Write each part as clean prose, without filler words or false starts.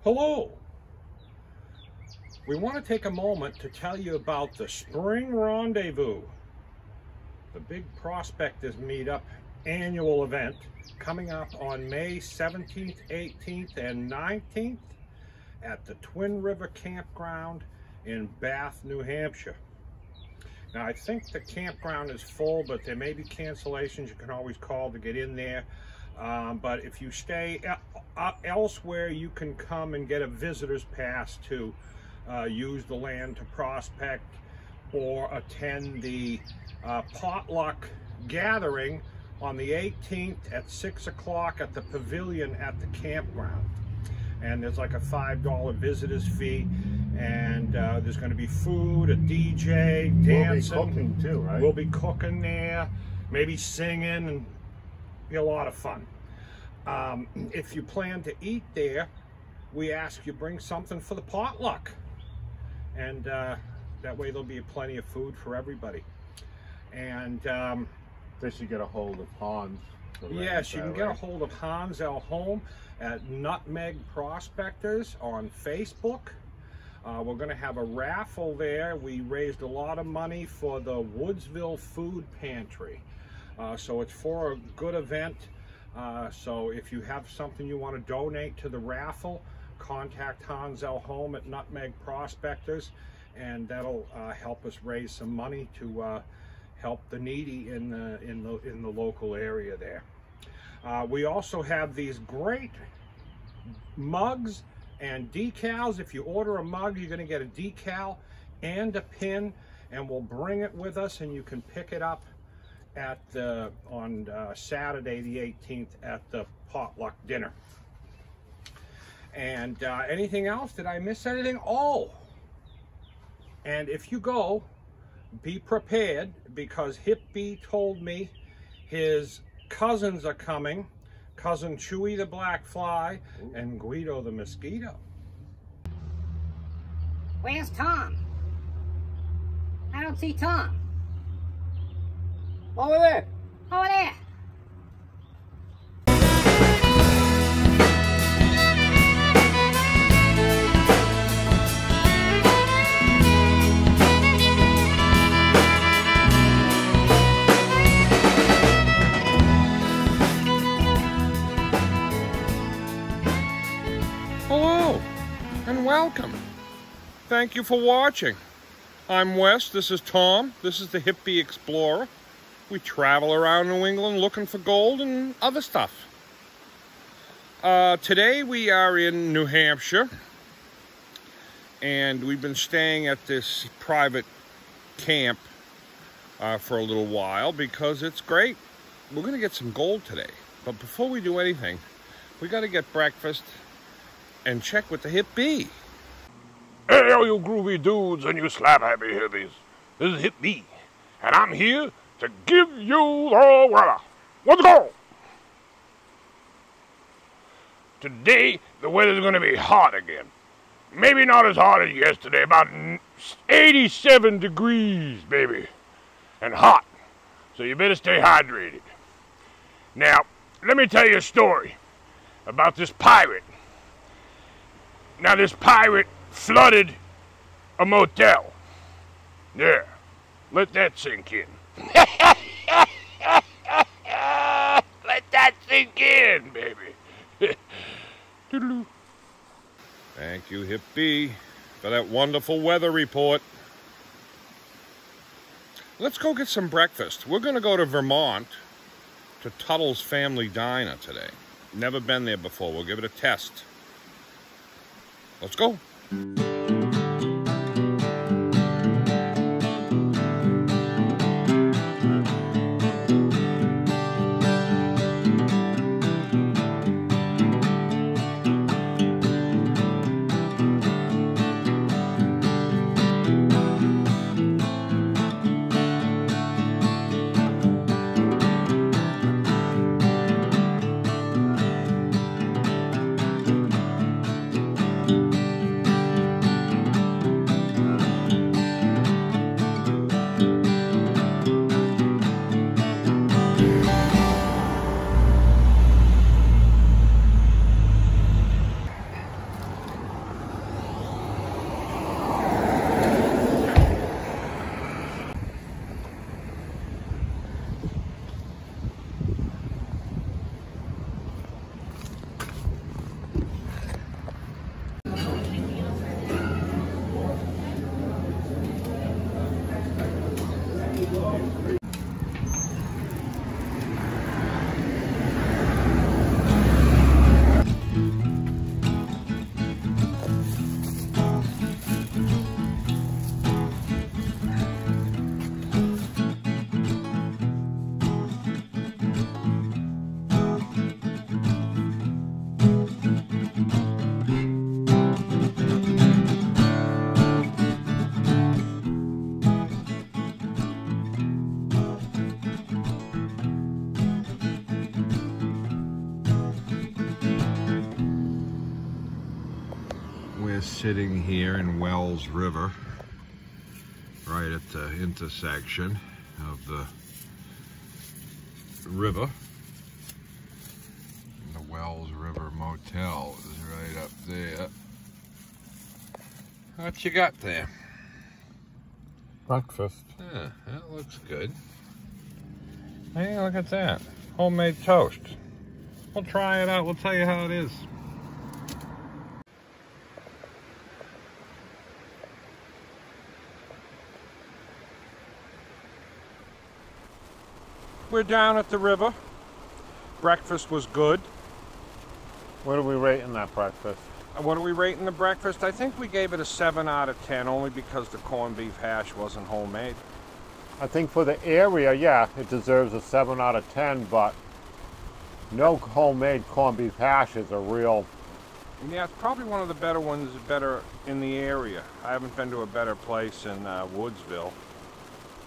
Hello! We want to take a moment to tell you about the Spring Rendezvous, the big prospectors meetup annual event coming up on May 17th, 18th, and 19th at the Twin River Campground in Bath, New Hampshire. Now, I think the campground is full, but there may be cancellations. You can always call to get in there. But if you stay elsewhere, you can come and get a visitor's pass to use the land to prospect or attend the potluck gathering on the 18th at 6 o'clock at the pavilion at the campground. And there's like a $5 visitor's fee, and there's going to be food, a DJ, dancing. We'll be cooking too, right? We'll be cooking there, maybe singing, and be a lot of fun. If you plan to eat there, we ask you bring something for the potluck, and that way there'll be plenty of food for everybody. And they should get a hold of Hans. Yes, you can get a hold of Hans L. Home at Nutmeg Prospectors on Facebook. We're going to have a raffle there. We raised a lot of money for the Woodsville Food Pantry. So it's for a good event. So if you have something you want to donate to the raffle, contact Hans L. Home at Nutmeg Prospectors, and that'll help us raise some money to help the needy in the local area there. We also have these great mugs and decals. If you order a mug, you're going to get a decal and a pin, and we'll bring it with us, and you can pick it up at on Saturday the 18th at the potluck dinner. And anything else? Did I miss anything? Oh, and if you go, be prepared, because Hip B told me his cousins are coming. Cousin Chewy the Black Fly and Guido the Mosquito. Where's Tom? I don't see Tom. Over there. Over there. Hello and welcome. Thank you for watching. I'm Wes, this is Tom, this is the Hippie Explorer. We travel around New England looking for gold and other stuff. Today we are in New Hampshire, and we've been staying at this private camp for a little while because it's great. We're going to get some gold today, but before we do anything, we got to get breakfast and check with the Hip B. Hey, all you groovy dudes and you slap-happy hippies. This is Hip B, and I'm here to give you the weather. Let's go! Today, the weather's going to be hot again. Maybe not as hot as yesterday, about 87 degrees, baby. And hot. So you better stay hydrated. Now, let me tell you a story about this pirate. Now, this pirate flooded a motel. Yeah, let that sink in. Let that sink in, baby. Thank you, Hip B, for that wonderful weather report. Let's go get some breakfast. We're going to go to Vermont to Tuttle's Family Diner today. Never been there before. We'll give it a test. Let's go. We're sitting here in Wells River, right at the intersection of the river. The Wells River Motel is right up there. What you got there? Breakfast. Yeah, that looks good. Hey, look at that. Homemade toast. We'll try it out. We'll tell you how it is. We're down at the river. Breakfast was good. What are we rating that breakfast? What are we rating the breakfast? I think we gave it a 7 out of 10 only because the corned beef hash wasn't homemade. I think for the area, yeah, it deserves a 7 out of 10, but no homemade corned beef hash is a real... Yeah, it's probably one of the better ones, better in the area. I haven't been to a better place in Woodsville.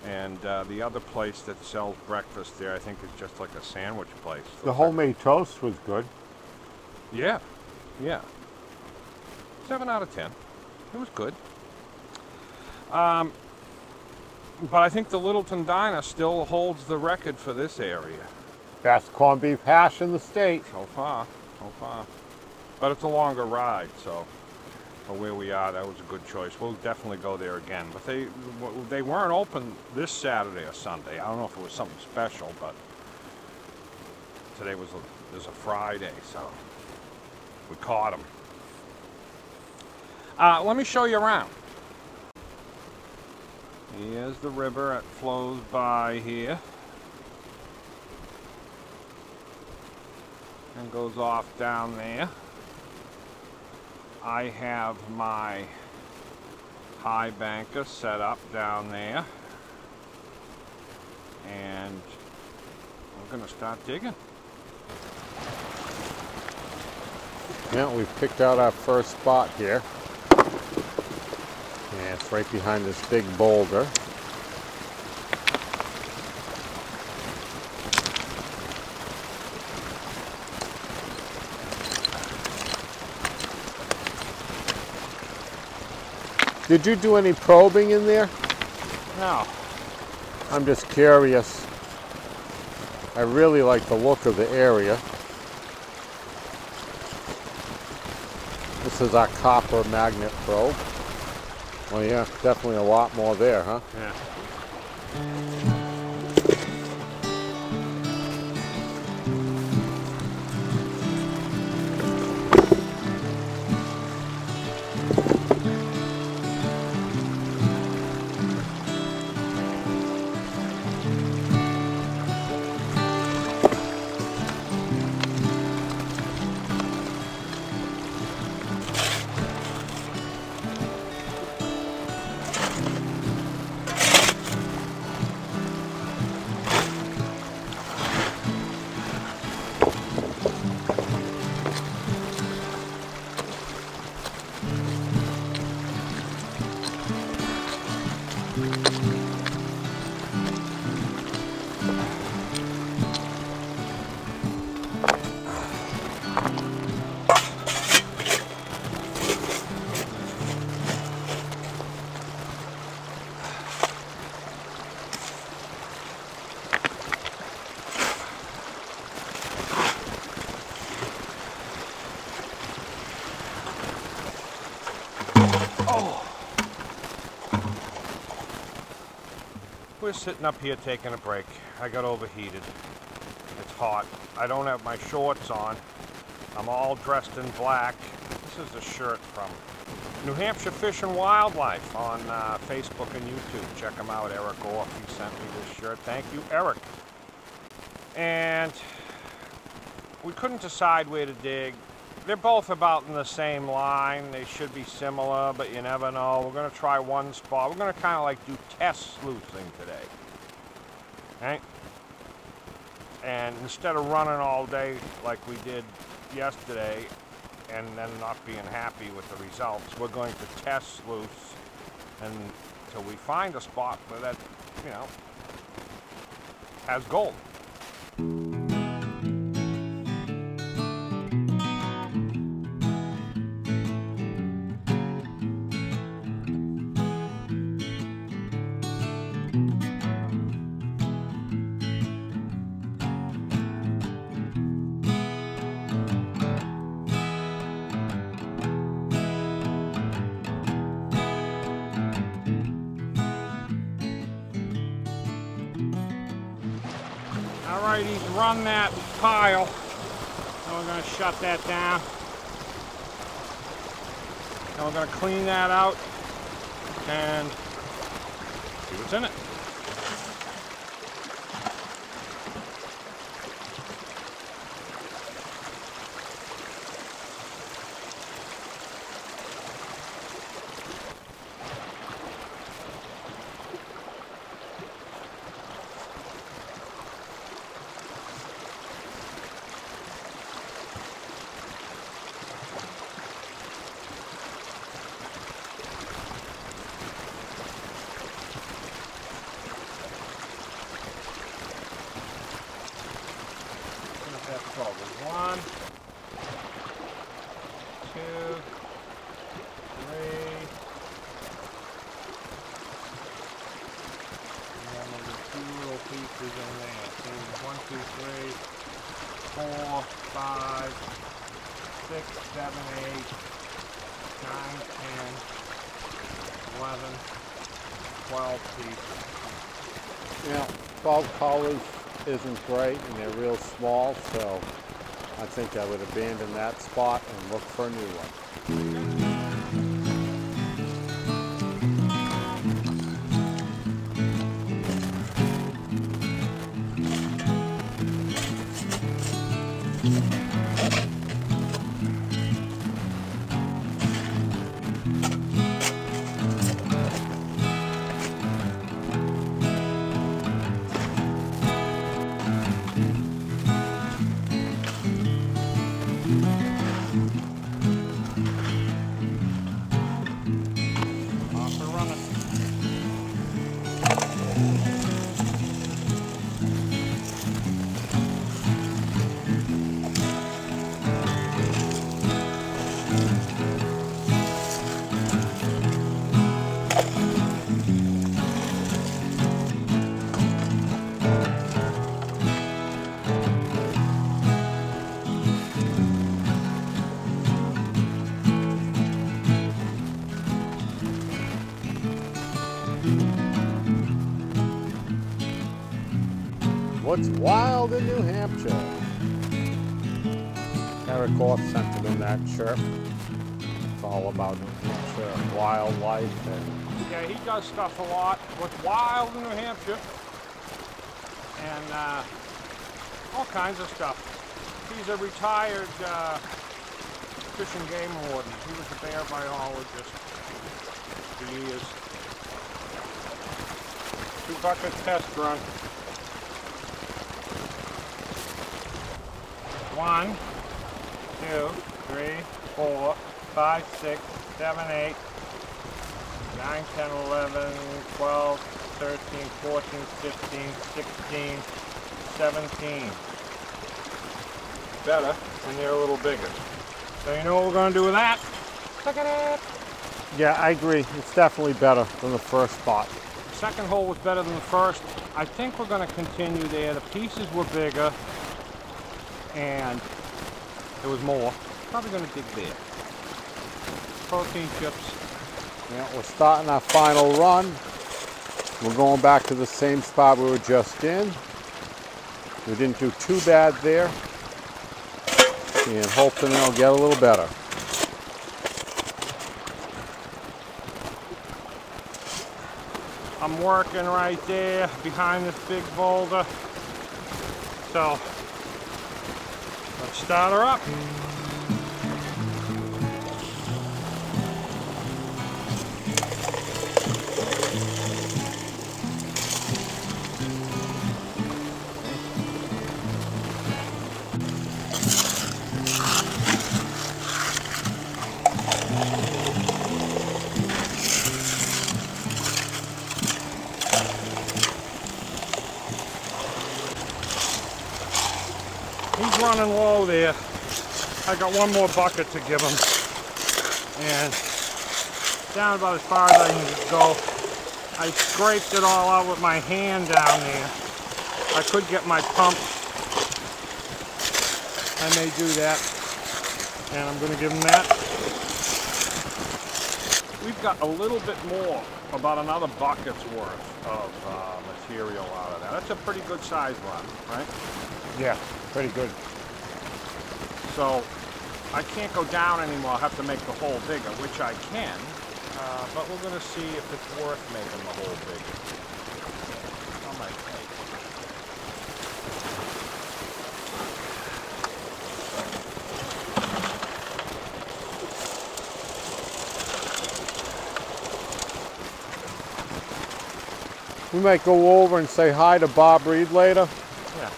And the other place that sells breakfast there, I think, is just like a sandwich place. The homemade toast was good. Yeah, yeah. 7 out of 10. It was good. But I think the Littleton Diner still holds the record for this area. Best corned beef hash in the state. So far, so far. But it's a longer ride, so for where we are, that was a good choice. We'll definitely go there again. But they weren't open this Saturday or Sunday. I don't know if it was something special, but today was there's a Friday, so we caught them. Let me show you around. Here's the river. It flows by here and goes off down there. I have my high banker set up down there, and we're going to start digging. Yeah, we've picked out our first spot here. Yeah, it's right behind this big boulder. Did you do any probing in there? No. I'm just curious. I really like the look of the area. This is our copper magnet probe. Oh yeah, definitely a lot more there, huh? Yeah. We're sitting up here taking a break. I got overheated. It's hot. I don't have my shorts on. I'm all dressed in black. This is a shirt from New Hampshire Fish and Wildlife on Facebook and YouTube. Check them out. Eric Orff, he sent me this shirt. Thank you, Eric. And we couldn't decide where to dig. They're both about in the same line. They should be similar, but you never know. We're going to try one spot. We're going to kind of like do test sluicing today. Okay? And instead of running all day like we did yesterday and then not being happy with the results, we're going to test sluice until we find a spot where that, you know, has gold. Alright, he's run that pile. So we're going to shut that down. And we're going to clean that out and see what's in it. That's all. There's 1, 2, 3, and then there's 2 little pieces in there. So there's 1, 2, 3, 4, 5, 6, 7, 8, 9, 10, 11, 12 pieces. Yeah, 12 colors isn't great, and they're real small, so I think I would abandon that spot and look for a new one. What's wild in New Hampshire? Eric Orth sent it in that chirp. It's all about New Hampshire wildlife and yeah, he does stuff a lot. What's wild in New Hampshire, and all kinds of stuff. He's a retired fish and game warden. He was a bear biologist for years. 2-bucket test run. 1, 2, 3, 4, 5, 6, 7, 8, 9, 10, 11, 12, 13, 14, 15, 16, 17. Better, and they're a little bigger. So you know what we're going to do with that? Look at it! yeah, I agree. It's definitely better than the first spot. The second hole was better than the first. I think we're going to continue there. The pieces were bigger, and there was more. Probably going to dig there. Protein chips. Yeah, we're starting our final run. We're going back to the same spot we were just in. We didn't do too bad there, and hoping it'll get a little better. I'm working right there behind this big boulder. So let's start her up. He's running low there. I got one more bucket to give him. And down about as far as I can go. I scraped it all out with my hand down there. I could get my pump. I may do that. And I'm going to give him that. we've got a little bit more, about another bucket's worth of material out of that. That's a pretty good size run, right? Yeah, pretty good. So I can't go down anymore. I'll have to make the hole bigger, which I can, but we're going to see if it's worth making the hole bigger. I might take. We might go over and say hi to Bob Reed later. Yeah.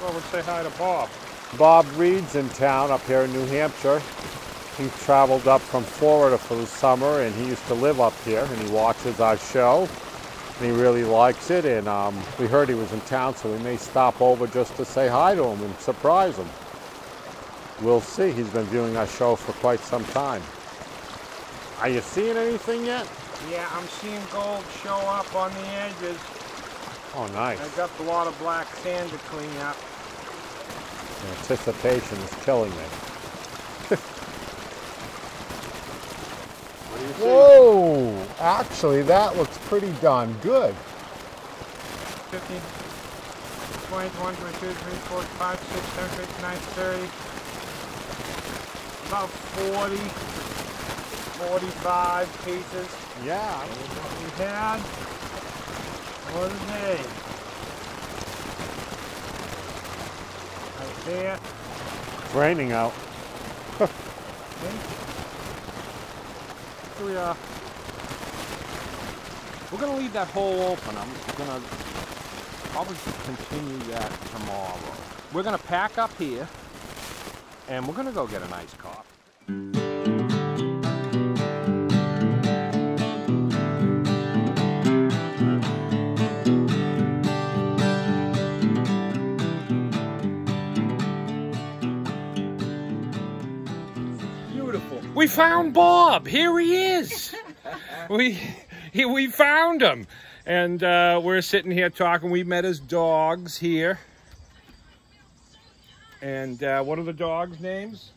Well, we'll say hi to Bob. Bob Reed's in town up here in New Hampshire. He traveled up from Florida for the summer, and he used to live up here, and he watches our show, and he really likes it, and we heard he was in town, so we may stop over just to say hi to him and surprise him. We'll see. He's been viewing our show for quite some time. Are you seeing anything yet? Yeah, I'm seeing gold show up on the edges. Oh, nice. I got a lot of black sand to clean up. Anticipation is killing me. What do you see? Whoa! Actually, that looks pretty darn good. 15, 20, 21, 22, 23, 24, 25, 6, 7, 8, 9, 30. About 40, 45 pieces. Yeah. What we had. What is it? Right there. It's raining out. Okay. So we're going to leave that hole open. I'm going to probably continue that tomorrow. We're going to pack up here, and we're going to go get an iced coffee. We found Bob. Here he is. we found him, and we're sitting here talking. We met his dogs here, and what are the dogs' names?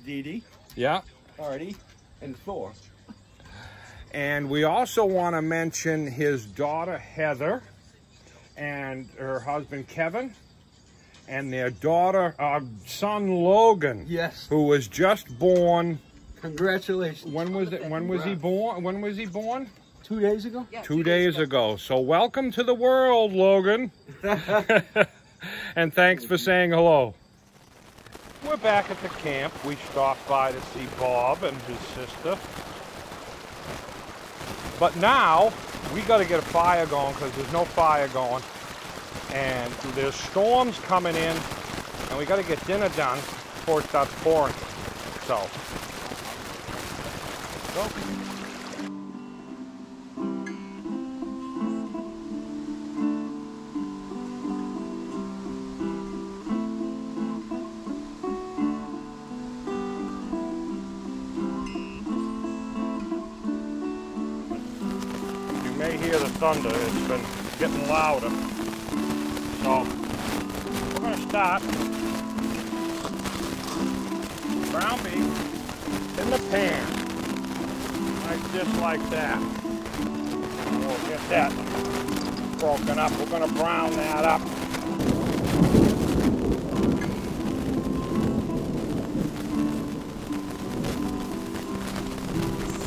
Dee Dee, Yeah. Artie, and Thor. And we also want to mention his daughter Heather, and her husband Kevin, and their son Logan. Yes. Who was just born. Congratulations. When was it? When was he born? When was he born? 2 days ago? Yeah, 2 days ago. So welcome to the world, Logan. And thanks for saying hello. We're back at the camp. We stopped by to see Bob and his sister. But now we got to get a fire going because there's no fire going. And there's storms coming in, and we got to get dinner done before it starts pouring. So. Go. You may hear the thunder. It's been getting louder. So we're going to start ground beef in the pan. Just like that. We'll get that broken up. We're going to brown that up.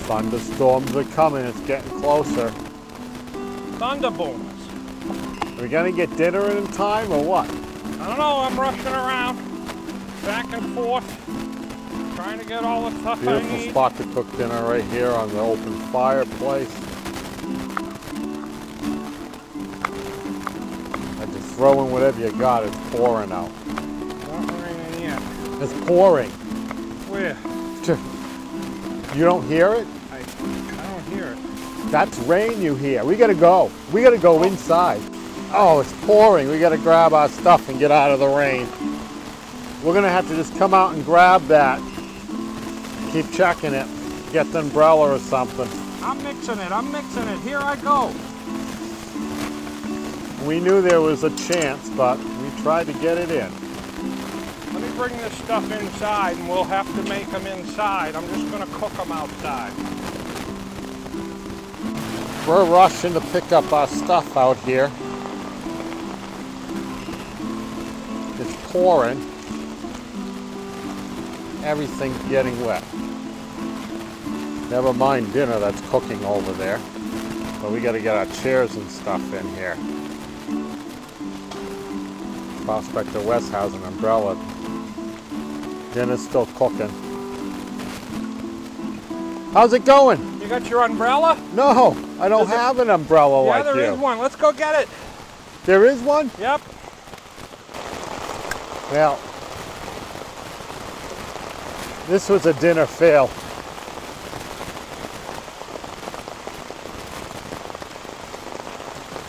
Thunderstorms are coming. It's getting closer. Thunderbooms. Are we going to get dinner in time or what? I don't know. I'm rushing around back and forth, trying to get all the stuff I Beautiful need. spot to cook dinner right here on the open fireplace. I just throw in whatever you got. It's pouring out. Not raining yet. It's pouring. Where? You don't hear it? I don't hear it. That's rain you hear. We gotta go. We gotta go inside. Oh, it's pouring. We gotta grab our stuff and get out of the rain. We're gonna have to just come out and grab that. Keep checking it. Get the umbrella or something. I'm mixing it. I'm mixing it. Here I go. We knew there was a chance, but we tried to get it in. Let me bring this stuff inside, and we'll have to make them inside. I'm just going to cook them outside. We're rushing to pick up our stuff out here. It's pouring. Everything's getting wet. Never mind dinner that's cooking over there. But we gotta get our chairs and stuff in here. Prospector West has an umbrella. Dinner's still cooking. How's it going? You got your umbrella? No, I don't have an umbrella like you. Yeah, there is one. Let's go get it. There is one? Yep. Well, this was a dinner fail.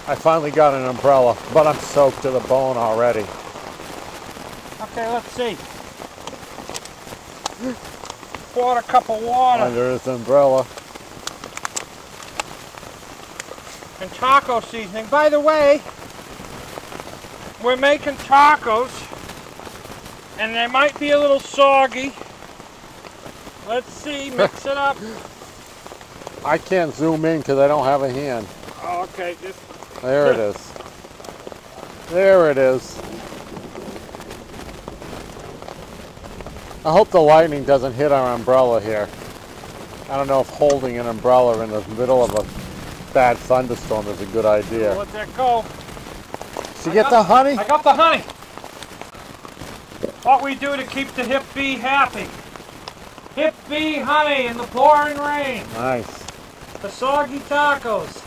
I finally got an umbrella, but I'm soaked to the bone already. Okay, let's see. Poured a cup of water. Under his umbrella. And taco seasoning. By the way, we're making tacos, and they might be a little soggy. Let's see, mix it up. I can't zoom in because I don't have a hand. Oh, okay, There it is. There it is. I hope the lightning doesn't hit our umbrella here. I don't know if holding an umbrella in the middle of a bad thunderstorm is a good idea. let that go. Did you get the honey? I got the honey. What we do to keep the hip bee happy. Hip bee honey in the pouring rain. Nice. The soggy tacos.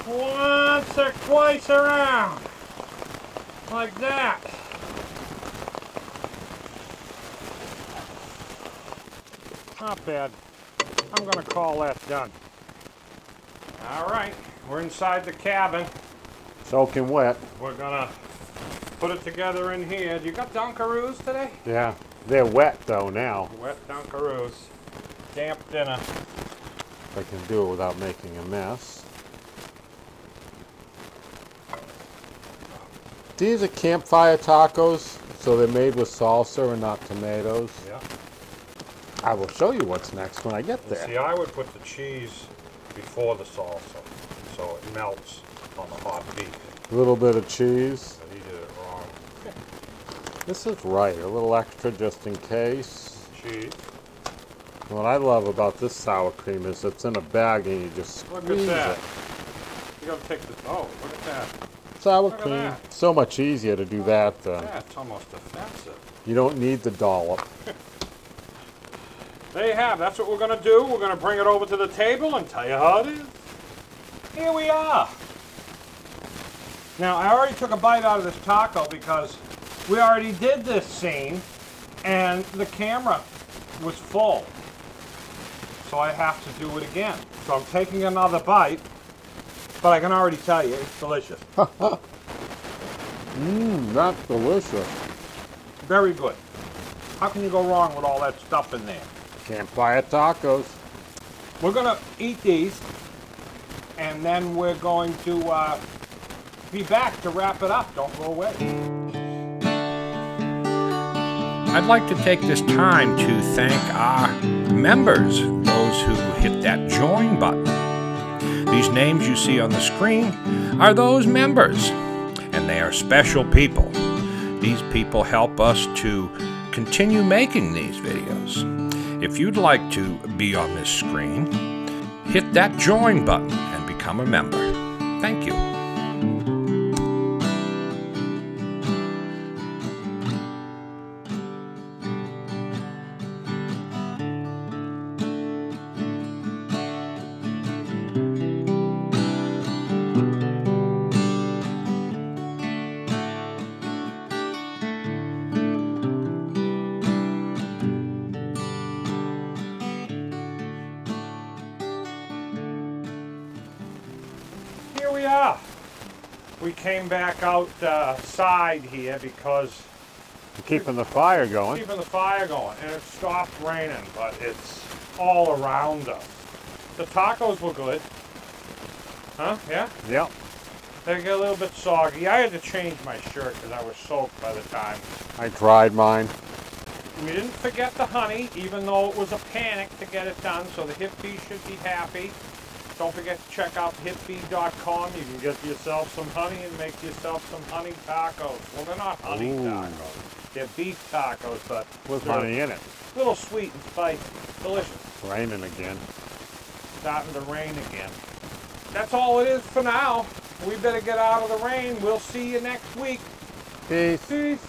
Once or twice around. Like that. Not bad. I'm gonna call that done. All right, we're inside the cabin. Soaking wet. We're gonna put it together in here. You got Dunkaroos today? Yeah. They're wet though now. Wet Dunkaroos. Damp dinner. If I can do it without making a mess. These are campfire tacos, so they're made with salsa and not tomatoes. Yeah. I will show you what's next when I get there. See, I would put the cheese before the salsa, so it melts on the hot beef. A little bit of cheese. But he did it wrong. This is right, a little extra just in case. Cheese. What I love about this sour cream is it's in a bag and you just Look squeeze at that. it. You gotta take this. Oh, look at that. Sour Look at cream. that. So much easier to do that then. That's almost offensive. You don't need the dollop. There you have. That's what we're gonna do. We're gonna bring it over to the table and tell you how it is. Here we are. Now, I already took a bite out of this taco because we already did this scene and the camera was full. So I have to do it again. So I'm taking another bite, but I can already tell you it's delicious. That's delicious. Very good. How can you go wrong with all that stuff in there? Campfire tacos. We're going to eat these, and then we're going to be back to wrap it up. Don't go away. I'd like to take this time to thank our members, those who hit that join button. These names you see on the screen are those members, and they are special people. These people help us to continue making these videos. If you'd like to be on this screen, hit that join button and become a member. Thank you. Here we are. We came back outside here because You're keeping the fire going. keeping the fire going, and it stopped raining, but it's all around us. The tacos were good. Huh? Yeah? Yep. They get a little bit soggy. I had to change my shirt because I was soaked by the time. I dried mine. We didn't forget the honey, even though it was a panic to get it done, so the hip bee should be happy. Don't forget to check out hitfeed.com. You can get yourself some honey and make yourself some honey tacos. Well, they're not honey Ooh. tacos. They're beef tacos, but With they're honey in it. a little sweet and spicy. Delicious. Raining again. Starting to rain again. That's all it is for now. We better get out of the rain. We'll see you next week. Peace. Peace.